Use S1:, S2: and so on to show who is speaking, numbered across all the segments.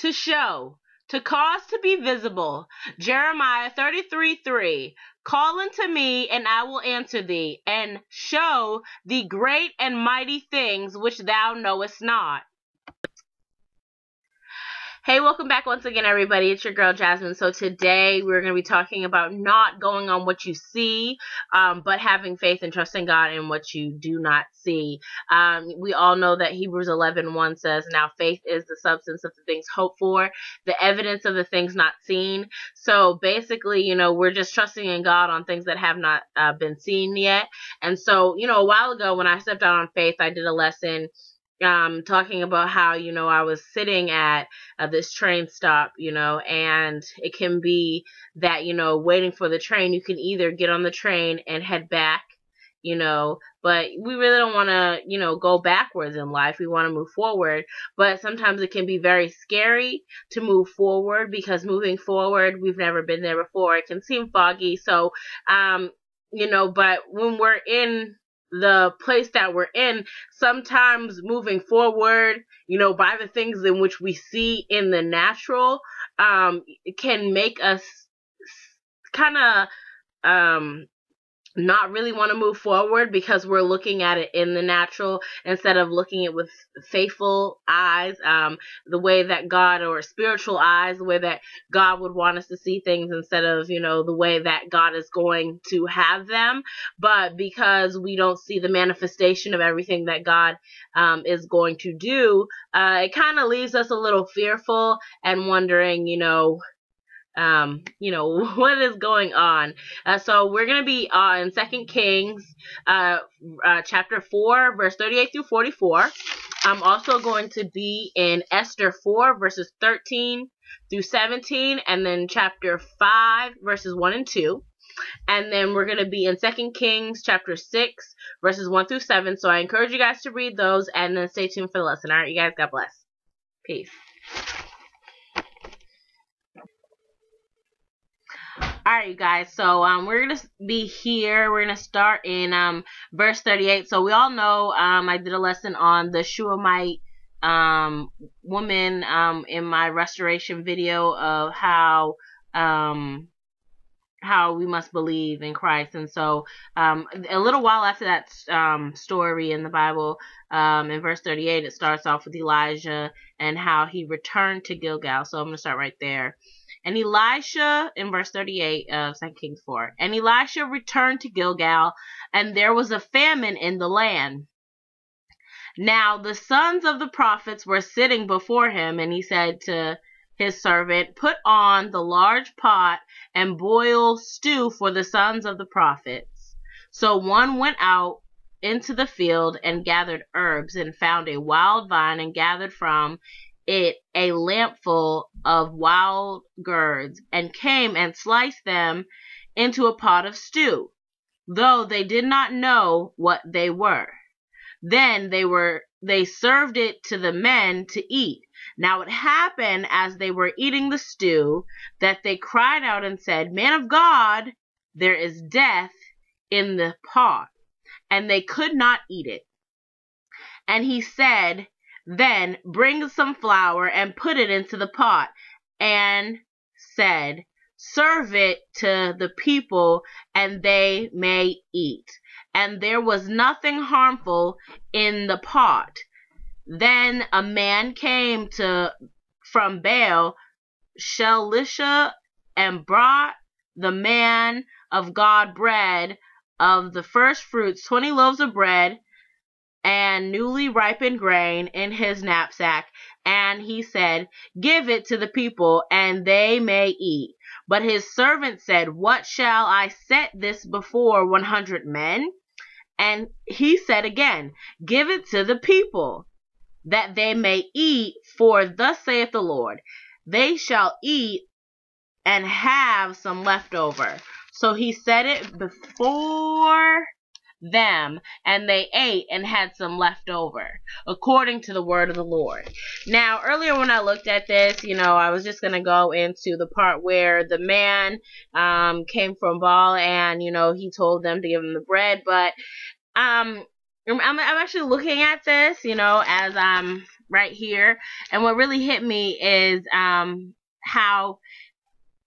S1: to show, to cause to be visible. Jeremiah 33:3. Call unto me, and I will answer thee, and show thee great and mighty things which thou knowest not. Hey, welcome back once again, everybody. It's your girl, Jasmine. So today we're going to be talking about not going on what you see, but having faith and trusting God in what you do not see. We all know that Hebrews 11:1 says, now faith is the substance of the things hoped for, the evidence of the things not seen. So basically, we're just trusting in God on things that have not been seen yet. And so, a while ago when I stepped out on faith, I did a lesson talking about how, I was sitting at this train stop, and it can be that, waiting for the train, you can either get on the train and head back, but we really don't want to, go backwards in life. We want to move forward, but sometimes it can be very scary to move forward because moving forward, we've never been there before. It can seem foggy. So, but when we're in the place that we're in, sometimes moving forward, by the things in which we see in the natural, can make us kind of not really want to move forward because we're looking at it in the natural instead of looking at it with faithful eyes, the way that God, or spiritual eyes, the way that God would want us to see things instead of, the way that God is going to have them. But because we don't see the manifestation of everything that God is going to do, it kind of leaves us a little fearful and wondering, what is going on. So we're going to be in 2 Kings chapter 4, verse 38 through 44. I'm also going to be in Esther 4, verses 13 through 17, and then chapter 5, verses 1 and 2. And then we're going to be in 2 Kings chapter 6, verses 1 through 7. So I encourage you guys to read those and then stay tuned for the lesson. All right, you guys, God bless. Peace. Alright, you guys, so we're going to be here. We're going to start in verse 38. So we all know I did a lesson on the Shulamite woman in my restoration video of how we must believe in Christ. And so a little while after that story in the Bible, in verse 38, it starts off with Elijah and how he returned to Gilgal. So I'm going to start right there. And Elisha, in verse 38 of 2 Kings 4, and Elisha returned to Gilgal, and there was a famine in the land. Now the sons of the prophets were sitting before him, and he said to his servant, put on the large pot and boil stew for the sons of the prophets. So one went out into the field and gathered herbs, and found a wild vine, and gathered from it a lampful of wild gourds, and came and sliced them into a pot of stew, though they did not know what they were. Then they served it to the men to eat. Now it happened, as they were eating the stew, that they cried out and said, Man of God, there is death in the pot. And they could not eat it. And he said, then bring some flour and put it into the pot, and said, serve it to the people, and they may eat. And there was nothing harmful in the pot. Then a man came from Baal Shalisha, and brought the man of God bread of the first fruits, 20 loaves of bread, and newly ripened grain in his knapsack. And he said, give it to the people, and they may eat. But his servant said, what shall I set this before 100 men? And he said again, give it to the people, that they may eat, for thus saith the Lord, they shall eat and have some left over. So he set it before them, and they ate and had some left over, according to the word of the Lord. Now, earlier when I looked at this, I was just going to go into the part where the man came from Baal, and, he told them to give him the bread. But I'm actually looking at this, as I'm right here. And what really hit me is how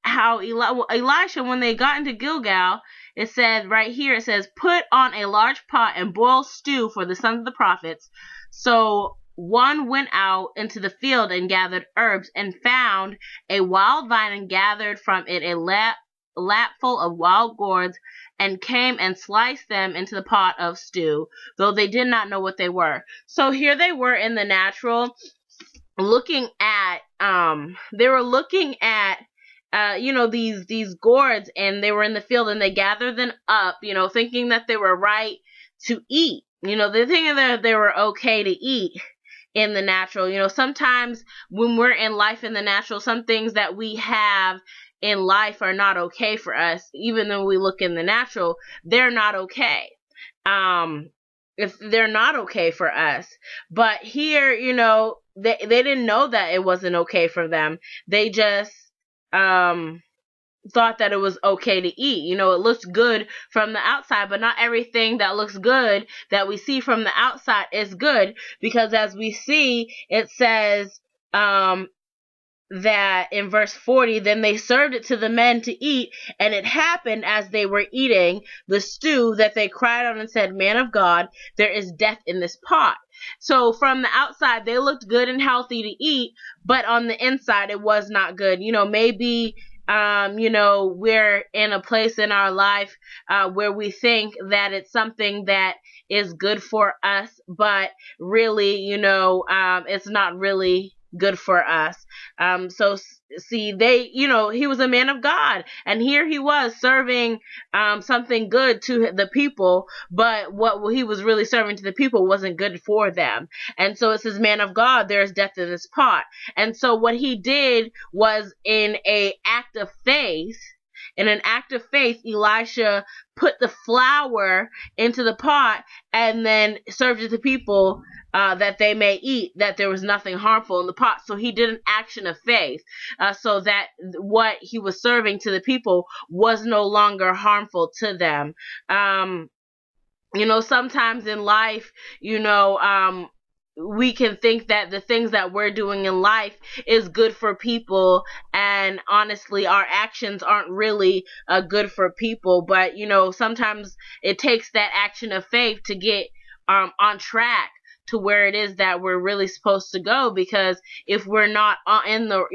S1: Elisha, when they got into Gilgal, it said right here, it says, put on a large pot and boil stew for the sons of the prophets. So one went out into the field and gathered herbs and found a wild vine and gathered from it a lapful of wild gourds and came and sliced them into the pot of stew, though they did not know what they were. So here they were in the natural, looking at, these gourds, and they were in the field, and they gathered them up, thinking that they were right to eat. They're thinking that they were okay to eat in the natural. Sometimes when we're in life in the natural, some things that we have in life are not okay for us. Even though we look in the natural, they're not okay. If they're not okay for us. But here, they didn't know that it wasn't okay for them. They just thought that it was okay to eat. It looks good from the outside, but not everything that looks good that we see from the outside is good, because as we see, it says that in verse 40, then they served it to the men to eat, and it happened as they were eating the stew that they cried out and said, Man of God, there is death in this pot. So from the outside, they looked good and healthy to eat, but on the inside, it was not good. Maybe we're in a place in our life where we think that it's something that is good for us, but really, it's not really good for us. So see, he was a man of God, and here he was serving something good to the people, but what he was really serving to the people wasn't good for them. And so it says, man of God, there is death in this pot. And so what he did was, in an act of faith, Elisha put the flour into the pot and then served it to people that they may eat, that there was nothing harmful in the pot. So he did an action of faith, so that what he was serving to the people was no longer harmful to them. Sometimes in life, we can think that the things that we're doing in life is good for people, and honestly, our actions aren't really good for people. But, sometimes it takes that action of faith to get on track to where it is that we're really supposed to go, because if we're not in the,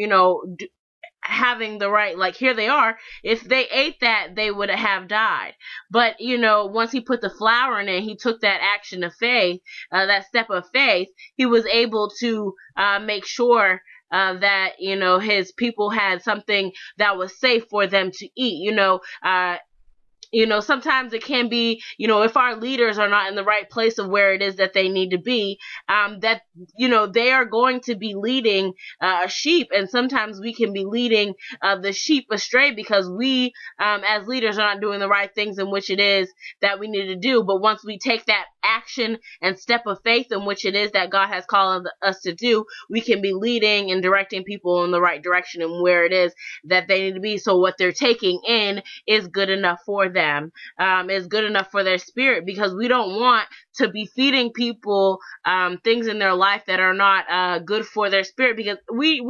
S1: having the right, like here they are, if they ate that, they would have died. But, once he put the flour in it, he took that action of faith, that step of faith, he was able to make sure that, his people had something that was safe for them to eat. Sometimes it can be, if our leaders are not in the right place of where it is that they need to be, that, they are going to be leading sheep. And sometimes we can be leading the sheep astray because we, as leaders, are not doing the right things in which it is that we need to do. But once we take that action and step of faith in which it is that God has called us to do, we can be leading and directing people in the right direction and where it is that they need to be. So what they're taking in is good enough for them, is good enough for their spirit, because we don't want to be feeding people things in their life that are not good for their spirit, because we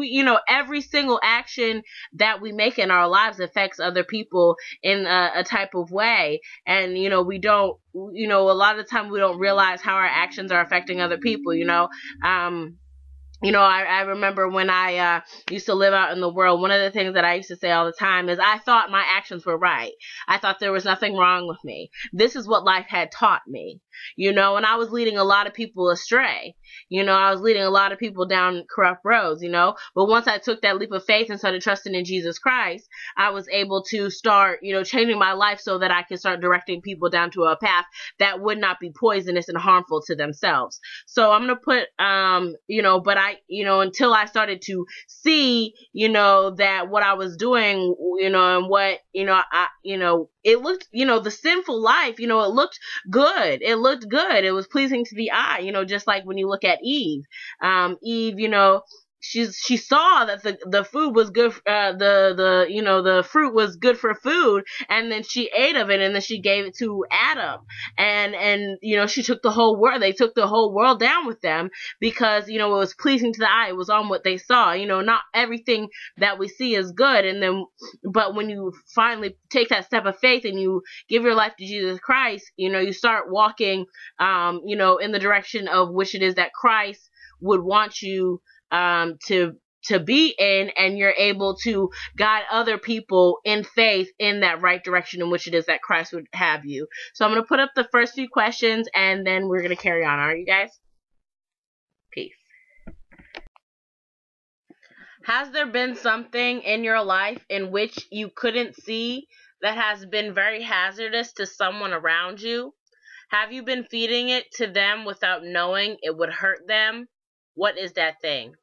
S1: every single action that we make in our lives affects other people in a type of way. And we don't, a lot of the time we don't realize how our actions are affecting other people. I remember when I used to live out in the world, one of the things that I used to say all the time is I thought my actions were right. I thought there was nothing wrong with me. This is what life had taught me, and I was leading a lot of people astray. I was leading a lot of people down corrupt roads, but once I took that leap of faith and started trusting in Jesus Christ, I was able to start, changing my life so that I could start directing people down to a path that would not be poisonous and harmful to themselves. So I'm going to put, but I, until I started to see, that what I was doing, and what, it looked, the sinful life, it looked good. It looked good. It was pleasing to the eye, just like when you look at Eve. Eve, she saw that the food was good, the fruit was good for food, and then she ate of it, and then she gave it to Adam, and she took the whole world. They took the whole world down with them because it was pleasing to the eye. It was on what they saw. Not everything that we see is good, but when you finally take that step of faith and you give your life to Jesus Christ, you start walking, in the direction of which it is that Christ would want you to be in, and you're able to guide other people in faith in that right direction in which it is that Christ would have you. So I'm going to put up the first few questions, and then we're going to carry on. All right, you guys? Peace. Has there been something in your life in which you couldn't see that has been very hazardous to someone around you? Have you been feeding it to them without knowing it would hurt them? What is that thing?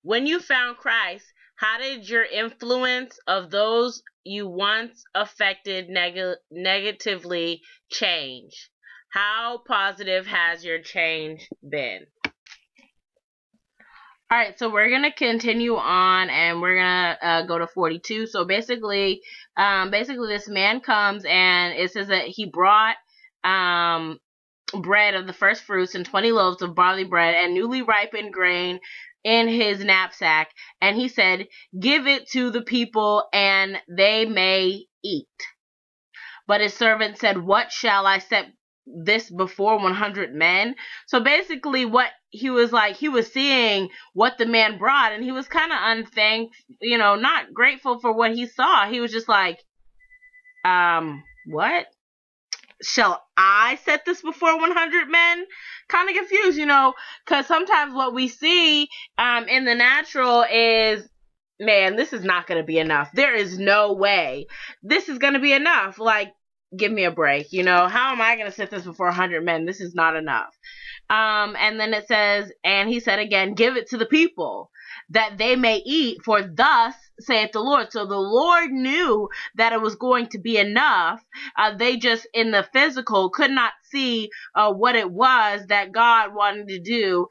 S1: When you found Christ, how did your influence of those you once affected negatively change? How positive has your change been? All right, so we're going to continue on, and we're going to go to 42. So basically this man comes, and it says that he brought bread of the first fruits and 20 loaves of barley bread and newly ripened grain in his knapsack, and he said, "Give it to the people, and they may eat." But his servant said, "What shall I set this before 100 men?" So basically what he was seeing what the man brought, and he was kind of unthankful, not grateful for what he saw. He was just like, what? Shall I set this before 100 men? Kind of confused, because sometimes what we see in the natural is, man, this is not going to be enough. There is no way this is going to be enough. Like, give me a break, How am I going to set this before 100 men? This is not enough. And then it says, and he said again, "Give it to the people, that they may eat, for thus saith the Lord." So the Lord knew that it was going to be enough. They just, in the physical, could not see what it was that God wanted to do,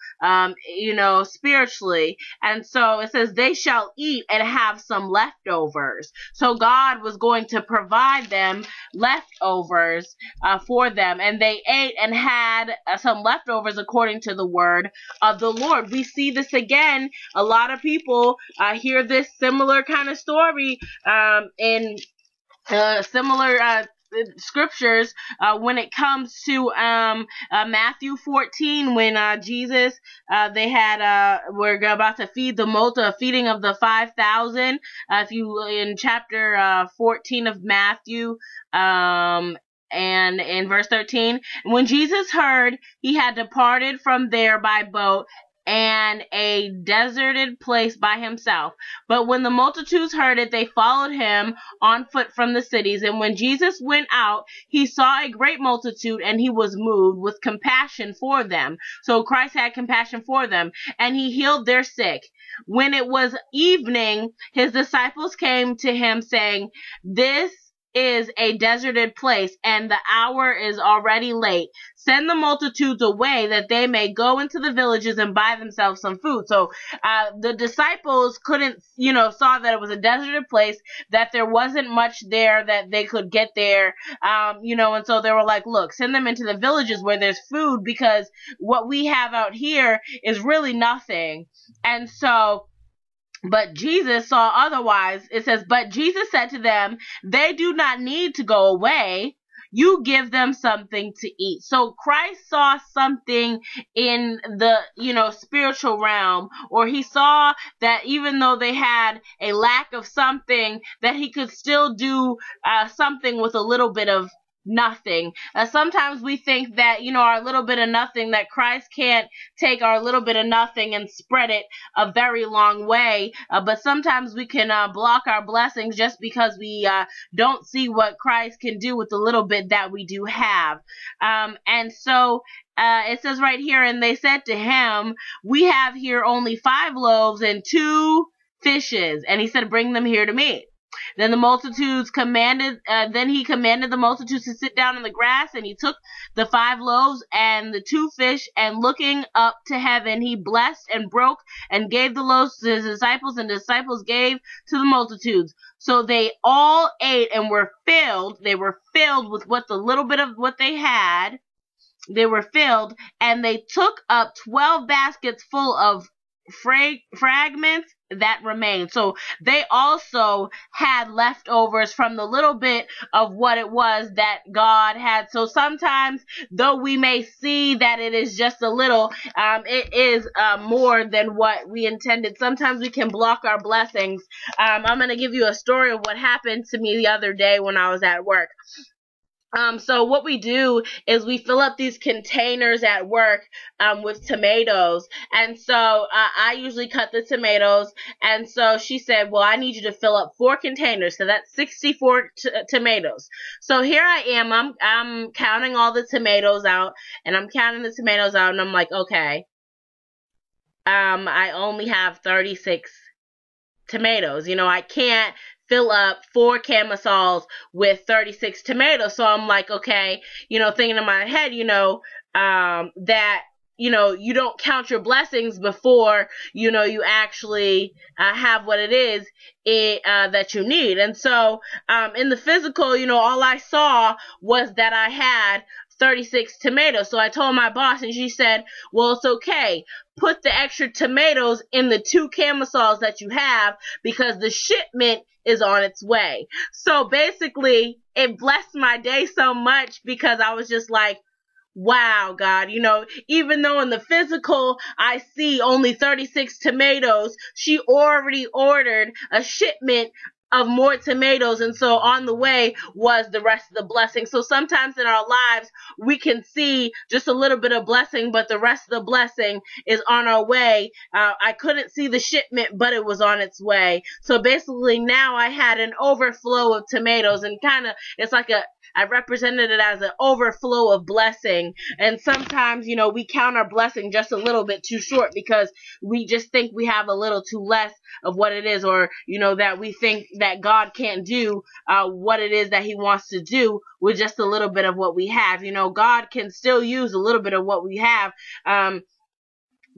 S1: spiritually. And so it says, "They shall eat and have some leftovers." So God was going to provide them leftovers for them. And they ate and had some leftovers according to the word of the Lord. We see this again. A lot of people hear this similar kind of story in similar scriptures when it comes to Matthew 14, when Jesus we're about to feed the feeding of the 5,000. If you in chapter 14 of Matthew, and in verse 13, "When Jesus heard, he had departed from there by boat and a deserted place by himself. But when the multitudes heard it, they followed him on foot from the cities. And when Jesus went out, he saw a great multitude, and he was moved with compassion for them." So Christ had compassion for them, and he healed their sick. When it was evening, his disciples came to him, saying, "This is a deserted place, and the hour is already late. Send the multitudes away, that they may go into the villages and buy themselves some food." So the disciples couldn't, saw that it was a deserted place, that there wasn't much there that they could get there, and so they were like, "Look, send them into the villages where there's food, because what we have out here is really nothing." And so, but Jesus saw otherwise. It says, "But Jesus said to them, they do not need to go away. You give them something to eat." So Christ saw something in the, spiritual realm, or he saw that even though they had a lack of something, that he could still do something with a little bit of nothing. Sometimes we think that, our little bit of nothing, that Christ can't take our little bit of nothing and spread it a very long way. But sometimes we can block our blessings just because we don't see what Christ can do with the little bit that we do have. And so it says right here, "And they said to him, we have here only 5 loaves and 2 fishes. And he said, bring them here to me." Then the multitudes commanded, then he commanded the multitudes to sit down in the grass, and he took the 5 loaves and the 2 fish, and looking up to heaven, he blessed and broke and gave the loaves to his disciples, and the disciples gave to the multitudes. So they all ate and were filled. They were filled with what the little bit of what they had. They were filled, and they took up 12 baskets full of fragments that remained. So they also had leftovers from the little bit of what it was that God had. So sometimes, though we may see that it is just a little, it is more than what we intended. Sometimes we can block our blessings. I'm going to give you a story of what happened to me the other day when I was at work. So what we do is we fill up these containers at work with tomatoes. And so I usually cut the tomatoes. And so she said, well, I need you to fill up 4 containers. So that's 64 tomatoes. So here I am. I'm counting all the tomatoes out. And I'm counting the tomatoes out. And I'm like, okay, I only have 36 tomatoes. You know, I can't fill up 4 camisoles with 36 tomatoes. So I'm like, okay, you know, thinking in my head, you know, that, you know, you don't count your blessings before, you know, you actually have what it is that you need. And so in the physical, you know, all I saw was that I had 36 tomatoes. So I told my boss, and she said, well, it's okay. Put the extra tomatoes in the 2 camisoles that you have, because the shipment is on its way. So basically, it blessed my day so much, because I was just like, wow, God, you know, even though in the physical I see only 36 tomatoes, she already ordered a shipment of more tomatoes, and so on the way was the rest of the blessing. So sometimes in our lives we can see just a little bit of blessing, but the rest of the blessing is on our way. I couldn't see the shipment, but it was on its way. So basically now I had an overflow of tomatoes, and kind of, it's like I represented it as an overflow of blessing. And sometimes, you know, we count our blessing just a little bit too short, because we just think we have a little too less of what it is, or, you know, that we think that God can't do what it is that he wants to do with just a little bit of what we have. You know, God can still use a little bit of what we have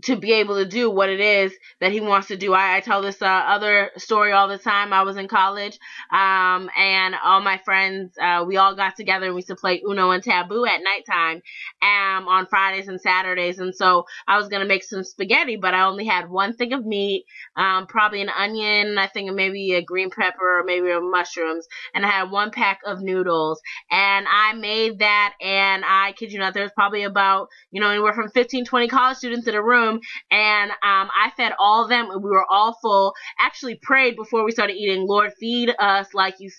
S1: to be able to do what it is that he wants to do. I tell this other story all the time. I was in college, and all my friends, we all got together and we used to play Uno and Taboo at nighttime on Fridays and Saturdays. And so I was going to make some spaghetti, but I only had 1 thing of meat, probably an onion, I think maybe a green pepper, or maybe mushrooms, and I had 1 pack of noodles. And I made that, and I kid you not, there was probably about, you know, anywhere from 15, 20 college students in a room. And I fed all of them, and we were all full. Actually prayed before we started eating, Lord, feed us like you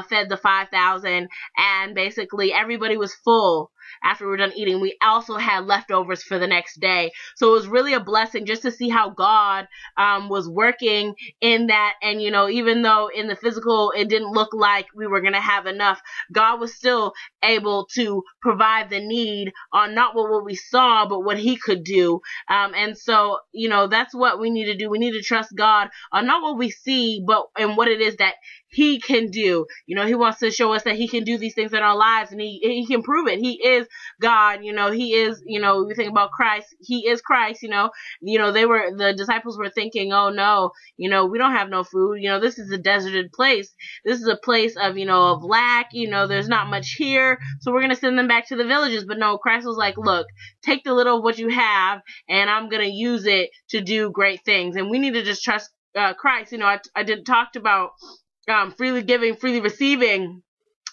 S1: fed the 5,000. And basically everybody was full after we were done eating. We also had leftovers for the next day. So it was really a blessing just to see how God was working in that. And, you know, even though in the physical it didn't look like we were going to have enough, God was still able to provide the need on not what we saw, but what he could do. And so, you know, that's what we need to do. We need to trust God on not what we see, but in what it is that he can do. You know, he wants to show us that he can do these things in our lives, and he can prove it. He is God. You know, he is, you know, we think about Christ. He is Christ, you know, the disciples were thinking, oh no, you know, we don't have no food. You know, this is a deserted place. This is a place of, you know, of lack. You know, there's not much here. So we're going to send them back to the villages. But no, Christ was like, look, take the little of what you have, and I'm going to use it to do great things. And we need to just trust Christ. You know, I talked about freely giving, freely receiving.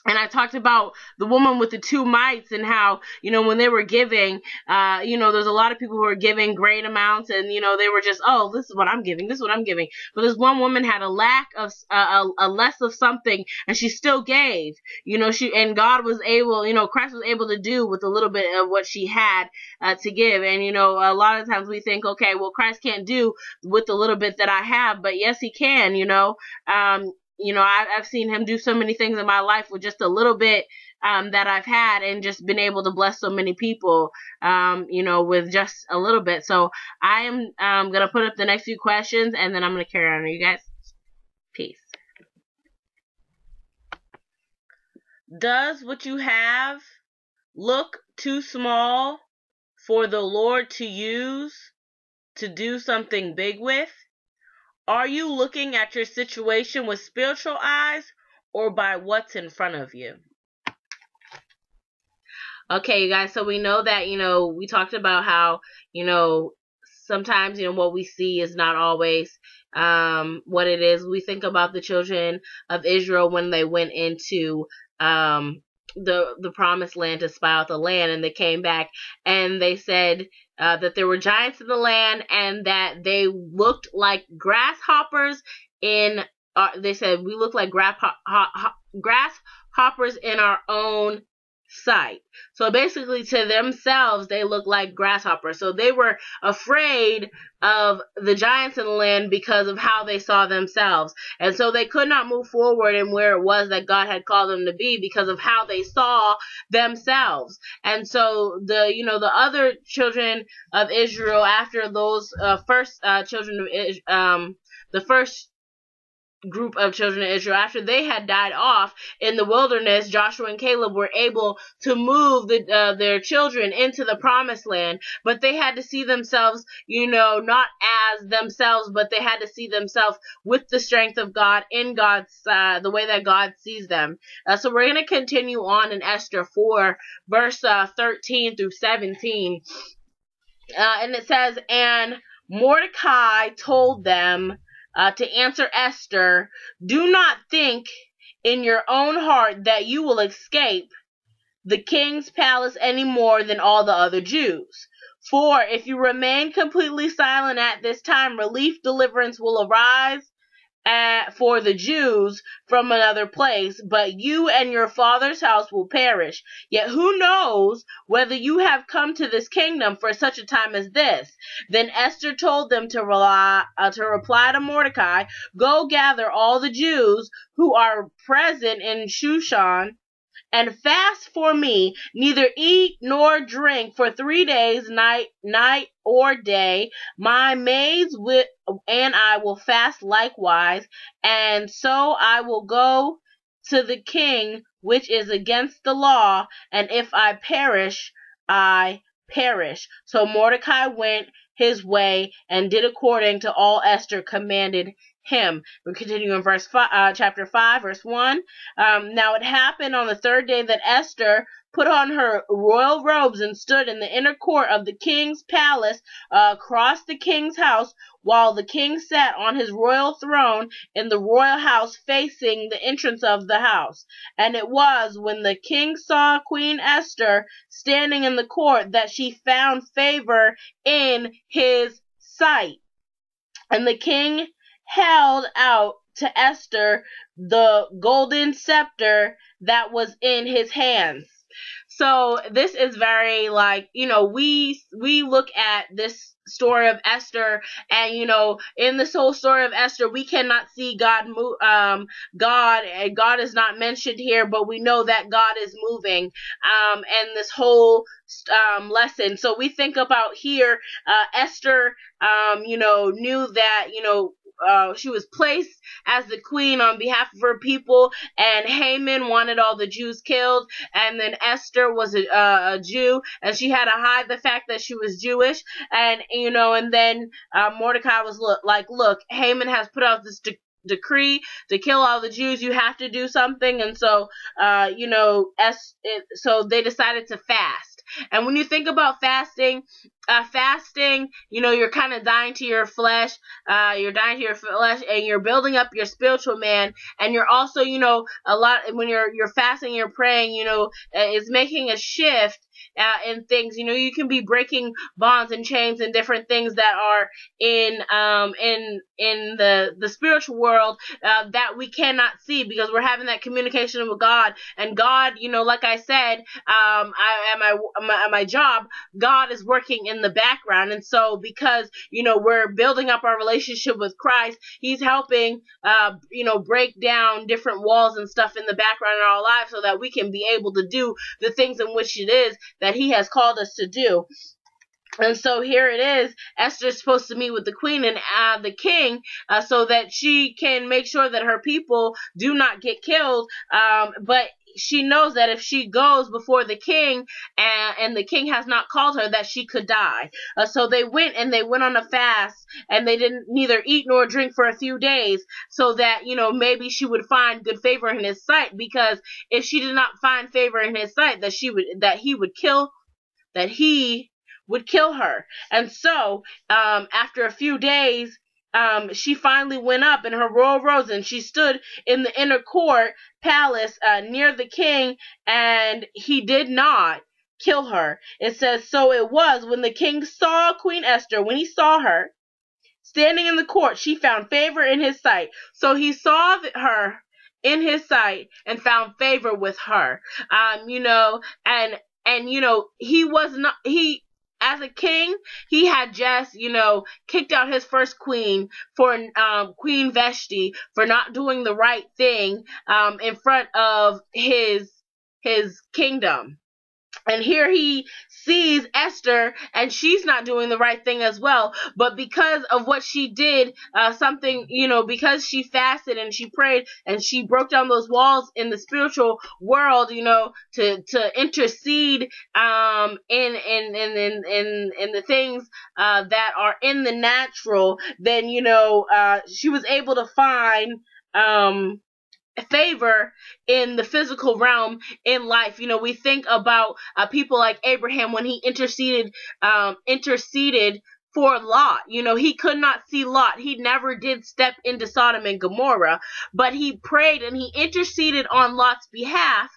S1: And I talked about the woman with the 2 mites, and how, you know, when they were giving, you know, there's a lot of people who are giving great amounts, and, you know, they were just, oh, this is what I'm giving, this is what I'm giving. But this one woman had a lack of, a less of something, and she still gave, you know, and God was able, you know, Christ was able to do with a little bit of what she had to give. And, you know, a lot of times we think, okay, well, Christ can't do with the little bit that I have, but yes, he can, you know. You know, I've seen him do so many things in my life with just a little bit that I've had, and just been able to bless so many people, you know, with just a little bit. So I am going to put up the next few questions, and then I'm going to carry on. You guys, peace. Does what you have look too small for the Lord to use to do something big with? Are you looking at your situation with spiritual eyes or by what's in front of you? Okay, you guys, so we know that, we talked about how, sometimes, what we see is not always what it is. We think about the children of Israel when they went into the promised land to spy out the land, and they came back and they said that there were giants in the land and that they looked like grasshoppers they said we look like grasshoppers in our own sight. So basically to themselves they look like grasshoppers. So they were afraid of the giants in the land because of how they saw themselves. And so they could not move forward in where it was that God had called them to be because of how they saw themselves. And so the other children of Israel, after those first children of the first group of children of Israel, after they had died off in the wilderness, Joshua and Caleb were able to move their children into the promised land, but they had to see themselves, not as themselves, but they had to see themselves with the strength of God, in God's, the way that God sees them. So we're going to continue on in Esther 4, verse 13 through 17. And it says, "And Mordecai told them to answer Esther, 'Do not think in your own heart that you will escape the king's palace any more than all the other Jews. For if you remain completely silent at this time, deliverance will arise for the Jews from another place, but you and your father's house will perish. Yet who knows whether you have come to this kingdom for such a time as this?' Then Esther told them to reply to Mordecai, 'Go gather all the Jews who are present in Shushan and fast for me, neither eat nor drink for 3 days, night or day. My maids and I will fast likewise, and so I will go to the king, which is against the law, and if I perish, I perish.' So Mordecai went his way and did according to all Esther commanded him." We continue in chapter 5, verse 1. "Now it happened on the third day that Esther put on her royal robes and stood in the inner court of the king's palace across the king's house, while the king sat on his royal throne in the royal house facing the entrance of the house. And it was when the king saw Queen Esther standing in the court that she found favor in his sight. And the king held out to Esther the golden scepter that was in his hands." So this is very we look at this story of Esther, and in this whole story of Esther we cannot see God God is not mentioned here, but we know that God is moving and this whole lesson. So we think about here Esther knew that she was placed as the queen on behalf of her people, and Haman wanted all the Jews killed, and then Esther was a Jew, and she had to hide the fact that she was Jewish, and and then Mordecai was look, Haman has put out this decree to kill all the Jews. You have to do something, and so so they decided to fast. And when you think about fasting, you're kind of dying to your flesh. You're dying to your flesh, and you're building up your spiritual man. And you're also, a lot when you're fasting, you're praying. It's making a shift in things. You can be breaking bonds and chains and different things that are in the spiritual world that we cannot see, because we're having that communication with God. And God, like I said, at my job, God is working in the background. And so because we're building up our relationship with Christ, He's helping break down different walls and stuff in the background in our lives, so that we can be able to do the things in which it is that He has called us to do. And so here it is, Esther's supposed to meet with the queen and the king so that she can make sure that her people do not get killed. But she knows that if she goes before the king and the king has not called her, that she could die. So they went on a fast, and they didn't neither eat nor drink for a few days, so that, maybe she would find good favor in his sight, because if she did not find favor in his sight, that he would kill her. And so, after a few days, she finally went up in her royal robes, and she stood in the inner court palace near the king, and he did not kill her. It says, so it was when the king saw Queen Esther, when he saw her standing in the court, she found favor in his sight. So he saw her in his sight and found favor with her. He was not, as a king, he had just, kicked out his first queen for Queen Vashti for not doing the right thing in front of his kingdom. And here he sees Esther, and she's not doing the right thing as well. But because of what she did, because she fasted and she prayed and she broke down those walls in the spiritual world, to intercede in the things that are in the natural, then she was able to find favor in the physical realm in life. We think about people like Abraham when he interceded for Lot. He could not see Lot. He never did step into Sodom and Gomorrah, but he prayed and he interceded on Lot's behalf.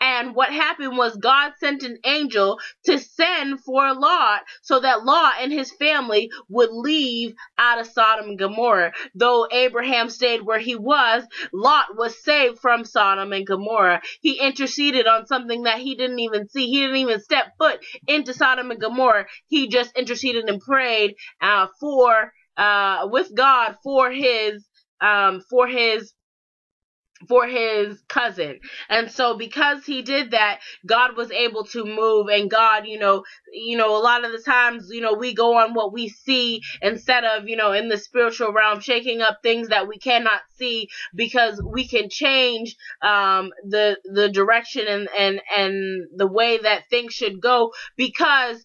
S1: And what happened was God sent an angel to send for Lot, so that Lot and his family would leave out of Sodom and Gomorrah. Though Abraham stayed where he was, Lot was saved from Sodom and Gomorrah. He interceded on something that he didn't even see. He didn't even step foot into Sodom and Gomorrah. He just interceded and prayed with God for his cousin. And so because he did that, God was able to move. And God, a lot of the times, we go on what we see instead of, in the spiritual realm, shaking up things that we cannot see, because we can change the direction and the way that things should go, because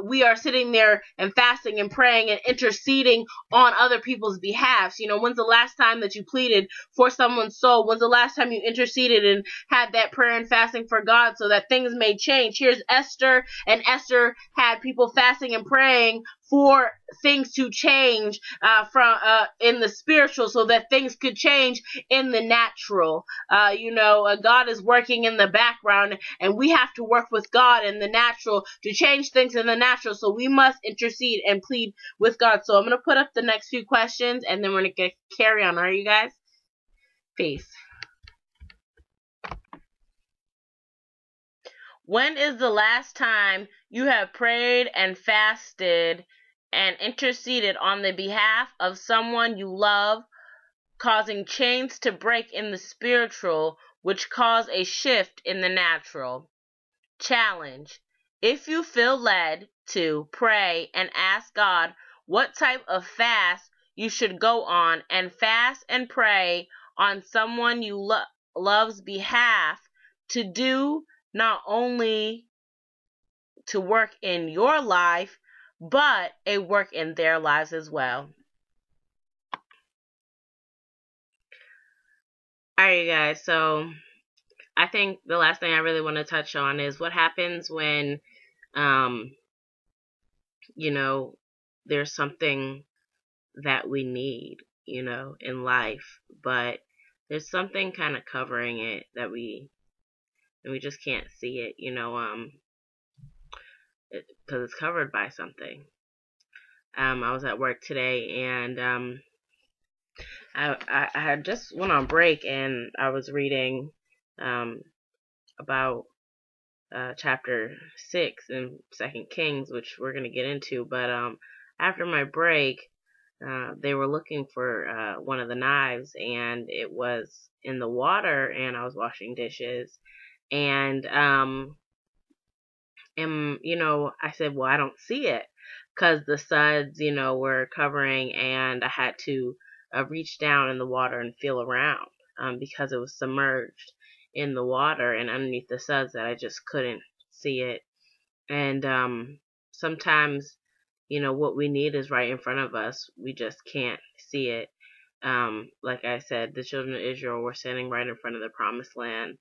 S1: we are sitting there and fasting and praying and interceding on other people's behalves. When's the last time that you pleaded for someone's soul? When's the last time you interceded and had that prayer and fasting for God so that things may change? Here's Esther, and Esther had people fasting and praying for things to change in the spiritual, so that things could change in the natural. God is working in the background, and we have to work with God in the natural to change things in the natural. So we must intercede and plead with God. So I'm going to put up the next few questions, and then we're going to carry on. All right, you guys? Peace. When is the last time you have prayed and fasted and interceded on the behalf of someone you love, causing chains to break in the spiritual, which cause a shift in the natural? Challenge: if you feel led to pray and ask God what type of fast you should go on, and fast and pray on someone you love's behalf, to do not only to work in your life, but a work in their lives as well. Alright, you guys, so I think the last thing I really want to touch on is what happens when, there's something that we need, in life, but there's something kind of covering it that we just can't see it, because it's covered by something. I was at work today, and I had just went on break, and I was reading about chapter 6 in 2 Kings, which we're going to get into, but after my break, they were looking for one of the knives, and it was in the water, and I was washing dishes, and I said, well, I don't see it, because the suds, were covering, and I had to reach down in the water and feel around, because it was submerged in the water and underneath the suds that I just couldn't see it. And sometimes, what we need is right in front of us. We just can't see it. Like I said, the children of Israel were standing right in front of the promised land,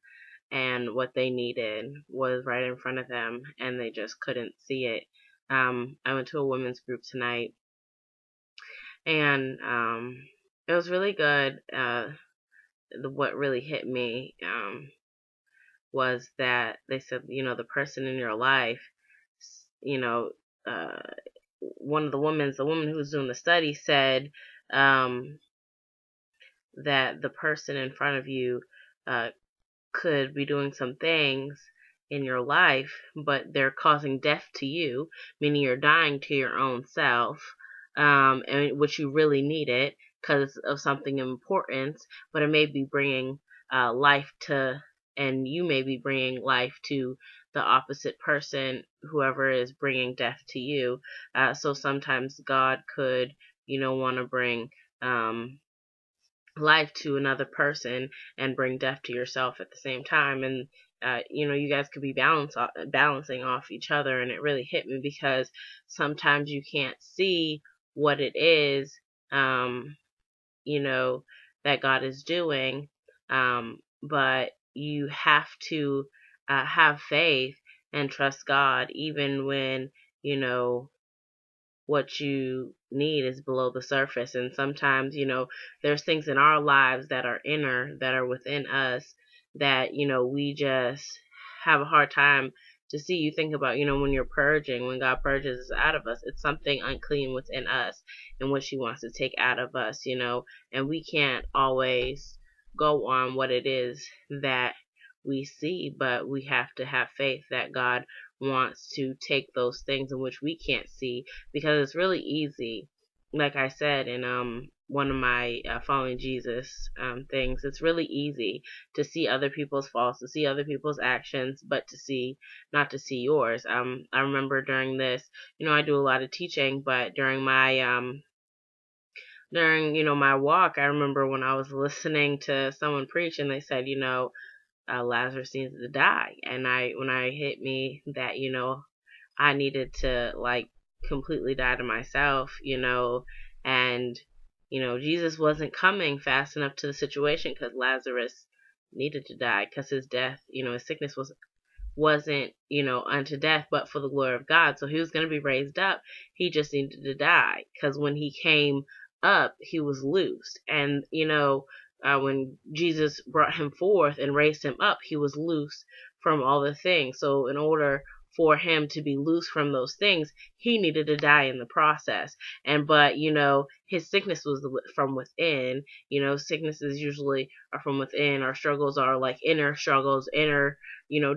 S1: and what they needed was right in front of them, and they just couldn't see it. I went to a women's group tonight, and it was really good. What really hit me was that they said, the person in your life, uh, one of the women who was doing the study said that the person in front of you could be doing some things in your life, but they're causing death to you, meaning you're dying to your own self, and which you really need it because of something of importance, but it may be bringing life to, and you may be bringing life to the opposite person, whoever is bringing death to you. So sometimes God could, want to bring life to another person and bring death to yourself at the same time. And you guys could be balancing off each other. And it really hit me because sometimes you can't see what it is that God is doing, but you have to have faith and trust God even when what you need is below the surface. And sometimes, there's things in our lives that are inner, that are within us, that, we just have a hard time to see. You think about, when you're purging, when God purges out of us, it's something unclean within us and what He wants to take out of us, and we can't always go on what it is that we see, but we have to have faith that God wants to take those things in which we can't see, because it's really easy, like I said in one of my following Jesus things, it's really easy to see other people's faults, to see other people's actions, but not to see yours. I remember during this, I do a lot of teaching, but during my my walk, I remember when I was listening to someone preach and they said, Lazarus needs to die. And when I hit me that, I needed to completely die to myself, and, Jesus wasn't coming fast enough to the situation because Lazarus needed to die because his death, his sickness wasn't, unto death, but for the glory of God. So he was going to be raised up. He just needed to die because when he came up, he was loosed. And, when Jesus brought him forth and raised him up, he was loose from all the things. So in order for him to be loose from those things, he needed to die in the process. But his sickness was from within. Sicknesses usually are from within. Our struggles are like inner struggles, inner,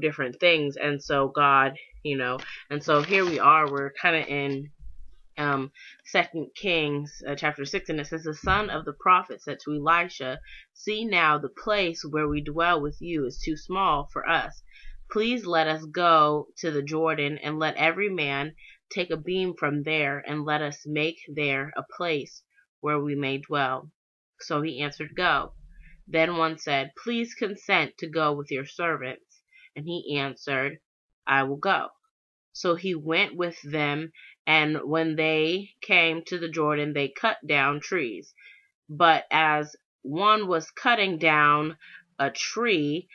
S1: different things. And so God, and so here we are, we're kind of in 2 Kings chapter 6, and it says, the son of the prophet said to Elisha, see now, the place where we dwell with you is too small for us. Please let us go to the Jordan, and let every man take a beam from there, and let us make there a place where we may dwell. So he answered, go. Then one said, please consent to go with your servants. And he answered, I will go. So he went with them, and when they came to the Jordan, they cut down trees. But as one was cutting down a tree,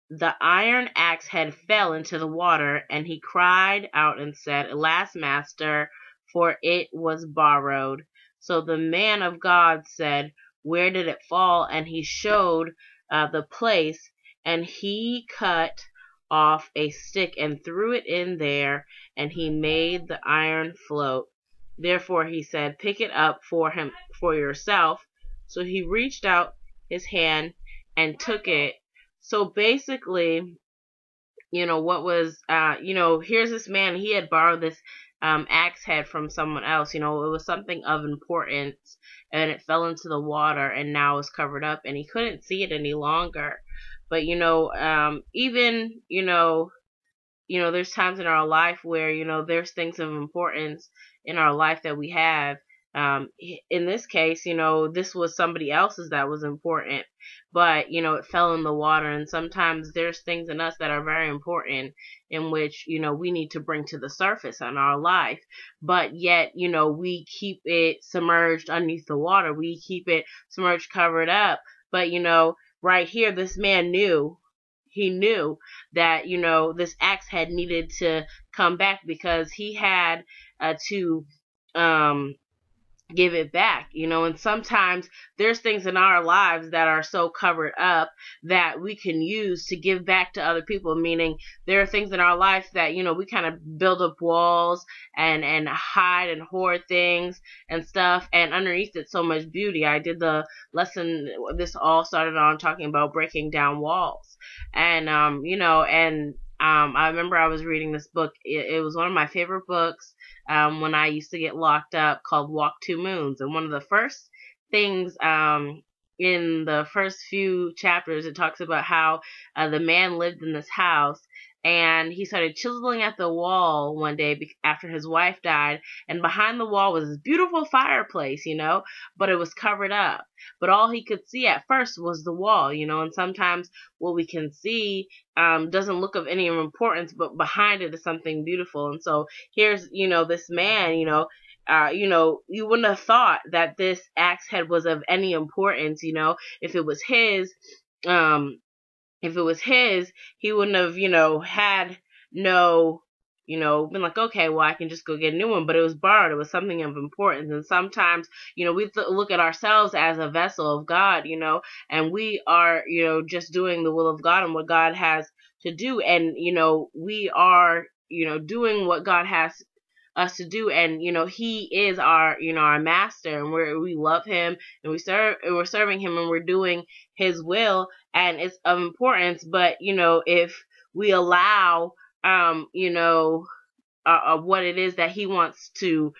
S1: the iron axe head fell into the water, and he cried out and said, alas, master, for it was borrowed. So the man of God said, where did it fall? And he showed the place, and he cut off a stick and threw it in there, and he made the iron float. Therefore he said, pick it up for yourself. So he reached out his hand and took it. So basically, what was, here's this man, he had borrowed this axe head from someone else. It was something of importance, and it fell into the water, and now it's covered up, and he couldn't see it any longer. But, even, there's times in our life where, there's things of importance in our life that we have In this case, this was somebody else's that was important, but, it fell in the water. And sometimes there's things in us that are very important in which, we need to bring to the surface in our life, but yet, we keep it submerged underneath the water. We keep it submerged, covered up. But, right here, this man knew. He knew that, this axe head needed to come back because he had to give it back, and sometimes there's things in our lives that are so covered up that we can use to give back to other people, meaning there are things in our life that, we kind of build up walls and hide and hoard things and stuff, and underneath it so much beauty. I did the lesson, this all started on talking about breaking down walls, and I remember I was reading this book. It was one of my favorite books when I used to get locked up, called Walk Two Moons. And one of the first things in the first few chapters, it talks about how the man lived in this house, and he started chiseling at the wall one day after his wife died, and behind the wall was this beautiful fireplace, but it was covered up. But all he could see at first was the wall, and sometimes what we can see doesn't look of any importance, but behind it is something beautiful. And so here's, this man, you wouldn't have thought that this axe head was of any importance, if it was his, he wouldn't have, had no, been like, okay, well, I can just go get a new one. But it was borrowed. It was something of importance. And sometimes, we look at ourselves as a vessel of God, and we are, just doing the will of God and what God has to do. And, we are, doing what God has us to do. And, he is our, our master, and we love him, and we're serving him, and we're doing his will, and it's of importance. But, if we allow, what it is that he wants to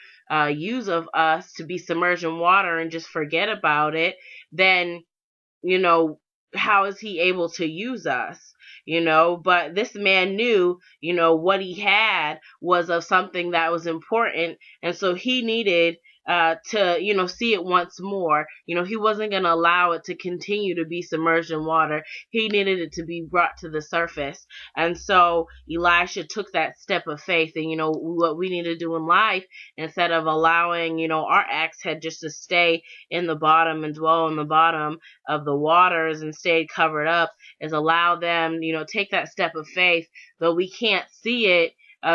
S1: use of us to be submerged in water and just forget about it, then, how is he able to use us? But this man knew, what he had was of something that was important. And so he needed to, see it once more. He wasn't going to allow it to continue to be submerged in water. He needed it to be brought to the surface. And so Elisha took that step of faith. And, what we need to do in life, instead of allowing, our axe head just to stay in the bottom and dwell in the bottom of the waters and stay covered up, is allow them, take that step of faith, though we can't see it,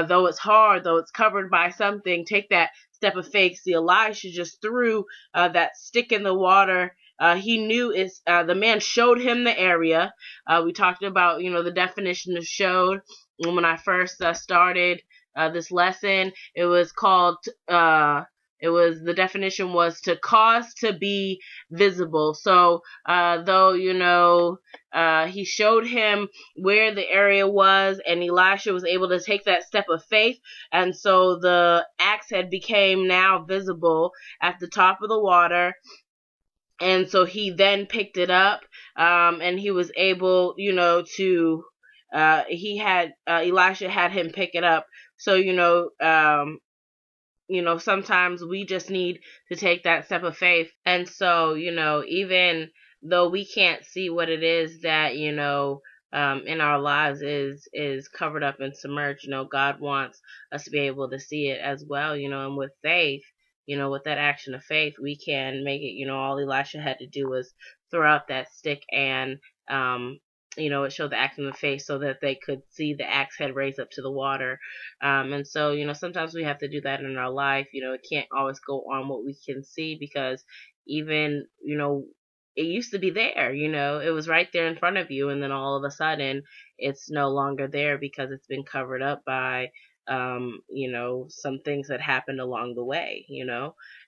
S1: though it's hard, though it's covered by something. Take that step of faith. See, Elisha just threw that stick in the water. He knew it's, the man showed him the area. We talked about, the definition of showed. And when I first started this lesson, it was called, the definition was to cause to be visible. So, though, he showed him where the area was, and Elisha was able to take that step of faith. And so the axe head became now visible at the top of the water. And so he then picked it up, and he was able, to, Elisha had him pick it up. So, sometimes we just need to take that step of faith. And so, even though we can't see what it is that, in our lives is covered up and submerged, God wants us to be able to see it as well, and with faith, with that action of faith, we can make it. All Elisha had to do was throw out that stick, and, it showed the axe in the face so that they could see the axe head raised up to the water. And so, sometimes we have to do that in our life. It can't always go on what we can see, because even, it used to be there, it was right there in front of you. And then all of a sudden it's no longer there because it's been covered up by, some things that happened along the way,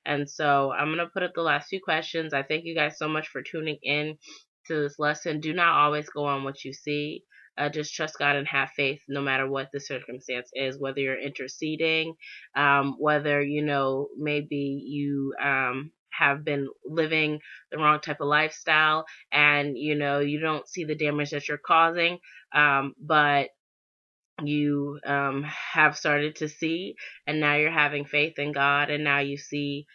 S1: And so I'm going to put up the last few questions. I thank you guys so much for tuning in to this lesson. Do not always go on what you see. Just trust God and have faith no matter what the circumstance is, whether you're interceding, whether, maybe you have been living the wrong type of lifestyle, and, you don't see the damage that you're causing, but you have started to see, and now you're having faith in God, and now you see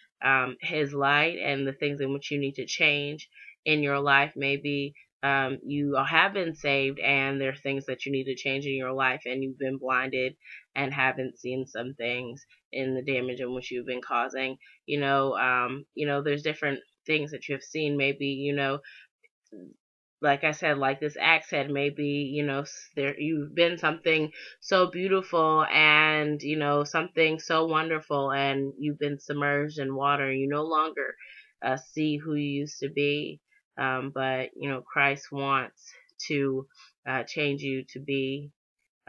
S1: His light and the things in which you need to change in your life. Maybe you have been saved and there are things that you need to change in your life, and you've been blinded and haven't seen some things in the damage in which you've been causing. There's different things that you have seen. Maybe, like I said, like this axe head, maybe, there you've been something so beautiful and, something so wonderful, and you've been submerged in water. You no longer see who you used to be. But, Christ wants to change you to be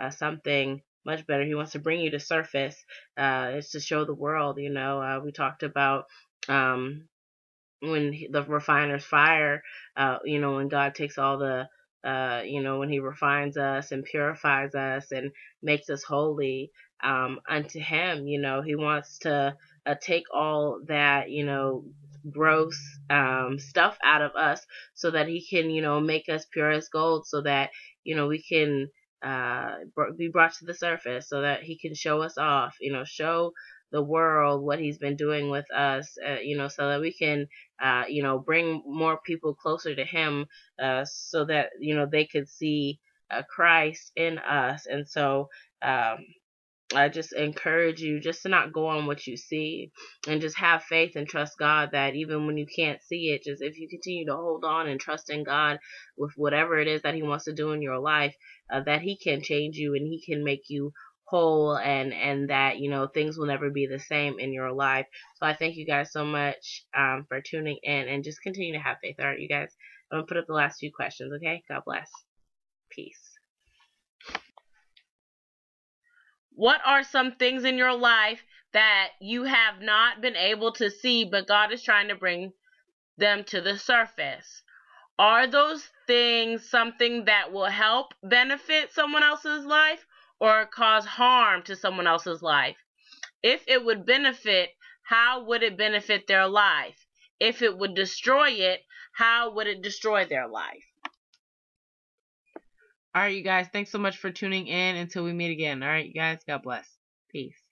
S1: something much better. He wants to bring you to surface. It's to show the world, we talked about, when the refiner's fire, when God takes all the, when he refines us and purifies us and makes us holy, unto him, he wants to take all that, gross, stuff out of us so that he can, make us pure as gold, so that, we can, be brought to the surface, so that he can show us off, show the world what he's been doing with us, so that we can, bring more people closer to him, so that, they could see Christ in us. And so, I just encourage you just to not go on what you see, and just have faith and trust God that even when you can't see it, just if you continue to hold on and trust in God with whatever it is that he wants to do in your life, that he can change you and he can make you whole, and that, things will never be the same in your life. So I thank you guys so much for tuning in, and just continue to have faith. All right, you guys, I'm going to put up the last few questions, okay? God bless. Peace. What are some things in your life that you have not been able to see, but God is trying to bring them to the surface? Are those things something that will help benefit someone else's life or cause harm to someone else's life? If it would benefit, how would it benefit their life? If it would destroy it, how would it destroy their life? All right, you guys, thanks so much for tuning in. Until we meet again. All right, you guys, God bless. Peace.